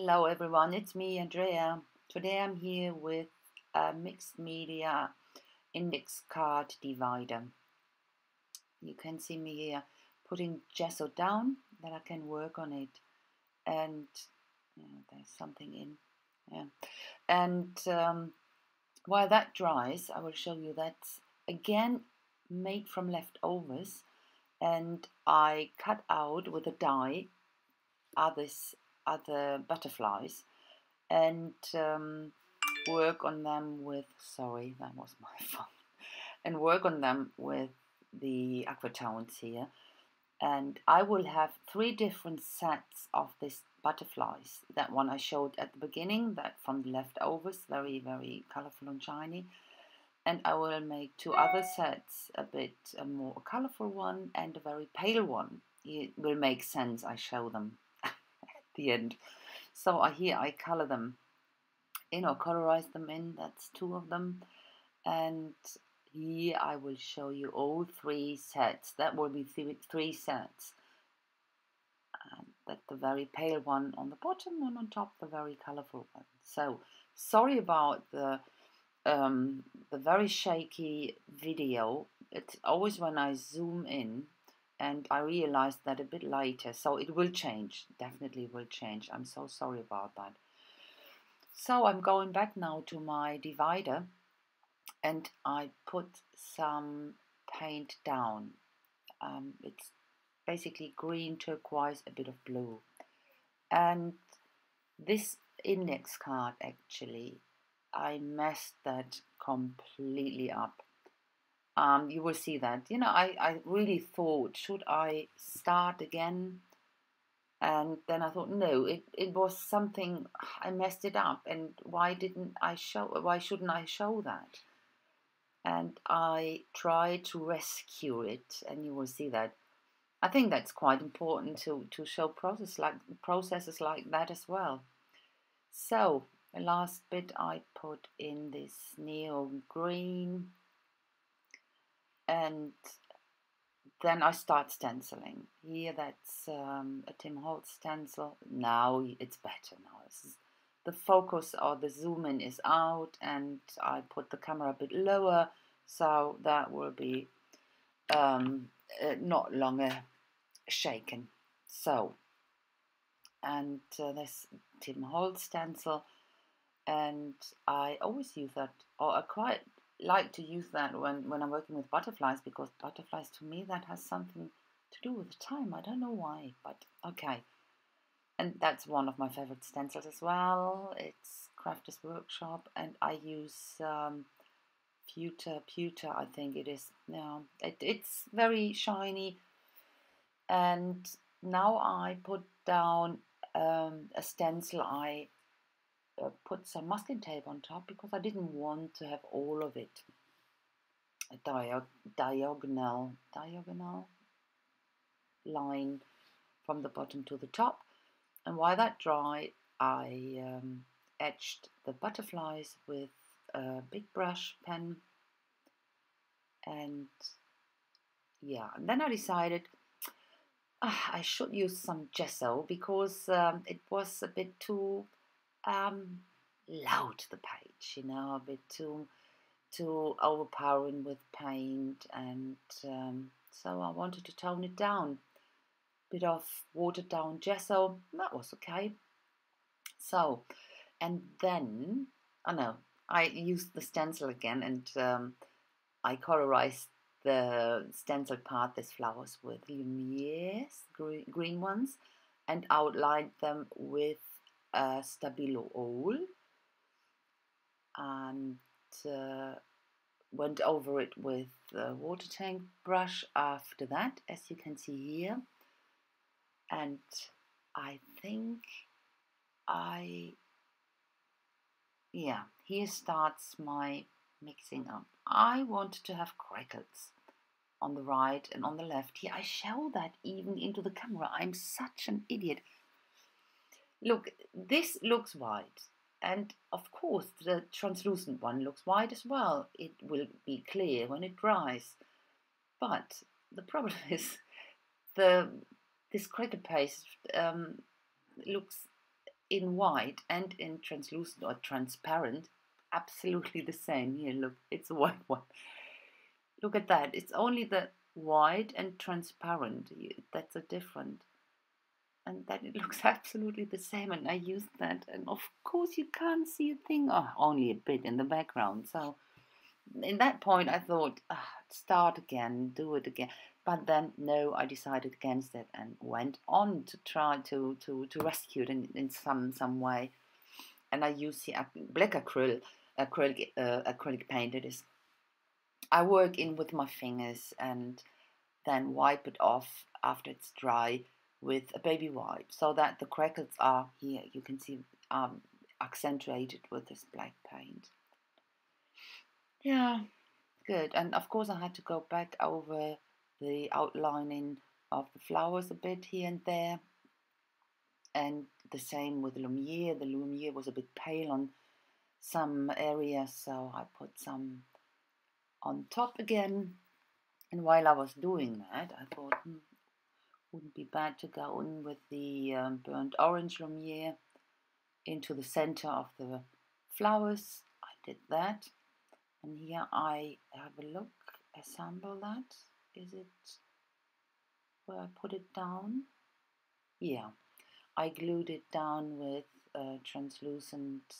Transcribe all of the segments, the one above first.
Hello everyone, it's me Andrea. Today I'm here with a mixed media index card divider. You can see me here putting gesso down that I can work on it, and there's something in. Yeah. And while that dries, I will show you that's again made from leftovers, and I cut out with a die other butterflies and work on them with, sorry, that was my phone, and work on them with the aquatones here. And I will have 3 different sets of these butterflies. That one I showed at the beginning, that from the leftovers, very, very colorful and shiny. And I will make 2 other sets, a bit a more colorful one and a very pale one. It will make sense, I show them at the end. So here I color them in or colorize them in, that's 2 of them. And here I will show you all 3 sets. That will be 3 sets. That's the very pale one on the bottom, and on top the very colorful one. So sorry about the very shaky video. It's always when I zoom in, and I realized that a bit later, so it will change, definitely will change. I'm so sorry about that. So I'm going back now to my divider, and I put some paint down. It's basically green, turquoise, a bit of blue. And this index card, actually, I messed that completely up. You will see that. I really thought, should I start again? And then I thought, no, it was something, I messed it up, and why shouldn't I show that? And I tried to rescue it, and you will see that. I think that's quite important to show processes like that as well. So the last bit I put in this neon green, and then I start stenciling. Here that's a Tim Holtz stencil. Now it's better. Now the focus or the zoom in is out, and I put the camera a bit lower, so that will be not longer shaken. So, and this Tim Holtz stencil, and I always use that, or I quite like to use that when I'm working with butterflies, because butterflies, to me, that has something to do with time. I don't know why, but okay. And that's one of my favorite stencils as well. It's Crafter's Workshop, and I use pewter, I think it is. Now it's very shiny. And now I put down a stencil. I put some masking tape on top because I didn't want to have all of it a diagonal line from the bottom to the top. And while that dried, I etched the butterflies with a big brush pen, and yeah, and then I decided I should use some gesso, because it was a bit too loud, the page, a bit too overpowering with paint, and so I wanted to tone it down. Bit of watered down gesso, that was okay. So, and then I used the stencil again, and I colorized the stencil part, these flowers, with Lumiere's green ones, and outlined them with Stabilo oil, and went over it with the water tank brush after that, as you can see here. And I think here starts my mixing up. I wanted to have crackles on the right and on the left. Here I show that even into the camera. I'm such an idiot. Look, this looks white, and of course the translucent one looks white as well. It will be clear when it dries. But the problem is this cracker paste looks in white and in translucent or transparent, absolutely the same. Here, look, it's a white one. Look at that. It's only the white and transparent. That's a different. And then it looks absolutely the same. And I used that. And of course, you can't see a thing, oh, only a bit in the background. So in that point, I thought, start again, do it again. But then, no, I decided against it and went on to try to rescue it in some way. And I use the black acrylic paint. It is. I work in with my fingers and then wipe it off after it's dry with a baby wipe, so that the crackles are here. You can see accentuated with this black paint. Yeah, good. And of course, I had to go back over the outlining of the flowers a bit here and there. And the same with Lumiere. The Lumiere was a bit pale on some areas, so I put some on top again. And while I was doing that, I thought, wouldn't be bad to go in with the burnt orange Lumiere into the center of the flowers. I did that. And here I have a look, assemble that. Is it where I put it down? Yeah, I glued it down with translucent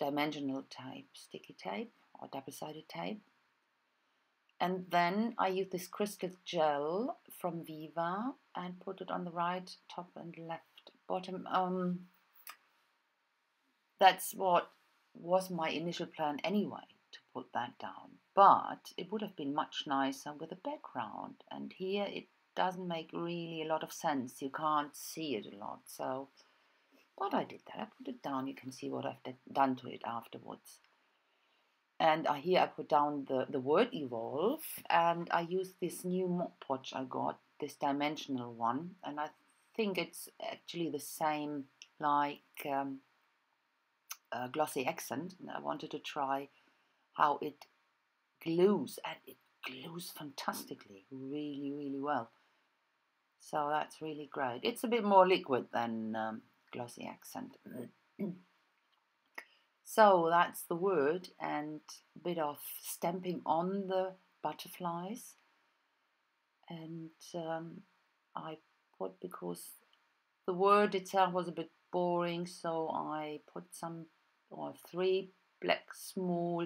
dimensional tape, sticky tape or double-sided tape. And then I used this crystal gel from Viva and put it on the right top and left bottom. That's what was my initial plan anyway, to put that down. But it would have been much nicer with a background. And here it doesn't make really a lot of sense. You can't see it a lot. So, but I did that. I put it down. You can see what I've done to it afterwards. And here I put down the word evolve, and I used this new Mod Podge I got, this dimensional one, and I think it's actually the same like glossy accent, and I wanted to try how it glues, and it glues fantastically, really, really well. So that's really great. It's a bit more liquid than glossy accent. So that's the word, and a bit of stamping on the butterflies. And I put, because the word itself was a bit boring, so I put some, or 3 black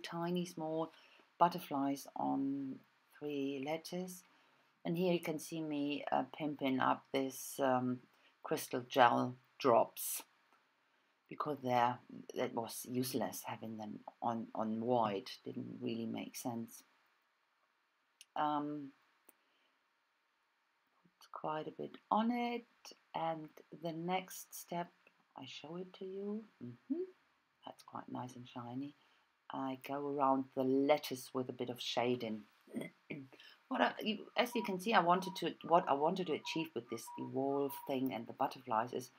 tiny small butterflies on 3 letters. And here you can see me pimping up this crystal gel drops, because that was useless having them on white, didn't really make sense. Put quite a bit on it, and the next step, I show it to you. That's quite nice and shiny. I go around the letters with a bit of shading. As you can see, what I wanted to achieve with this evolve thing and the butterflies is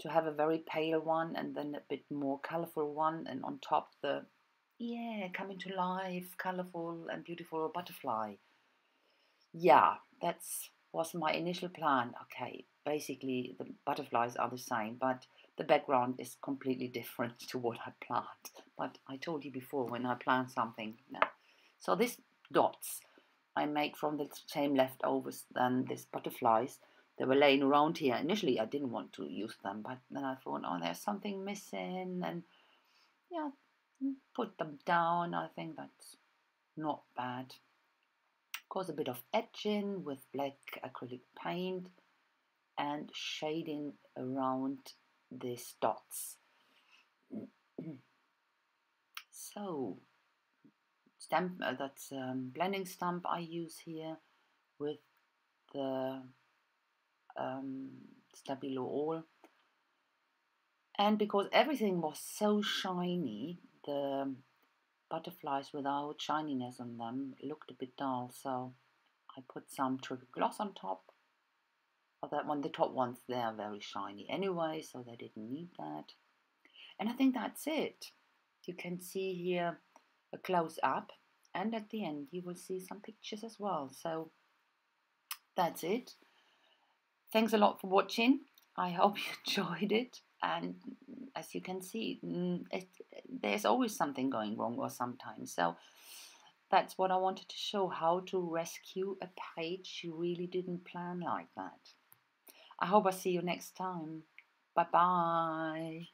to have a very pale one and then a bit more colorful one, and on top the coming to life, colorful and beautiful butterfly. Yeah, that was my initial plan. Okay, basically the butterflies are the same, but the background is completely different to what I planned. But I told you before, when I plan something, So these dots I make from the same leftovers than these butterflies. They were laying around here. Initially, I didn't want to use them, but then I thought, oh, there's something missing, and yeah, put them down. I think that's not bad. Of course, a bit of etching with black acrylic paint and shading around these dots. So, stamp, that's blending stamp I use here with the Stabilo All. And because everything was so shiny, the butterflies without shininess on them looked a bit dull, so I put some triple gloss on top of that one. The top ones, they are very shiny anyway, so they didn't need that. And I think that's it. You can see here a close-up, and at the end you will see some pictures as well. So that's it. Thanks a lot for watching. I hope you enjoyed it. And as you can see, there's always something going wrong or sometimes. So that's what I wanted to show, how to rescue a page you really didn't plan like that. I hope I see you next time. Bye bye.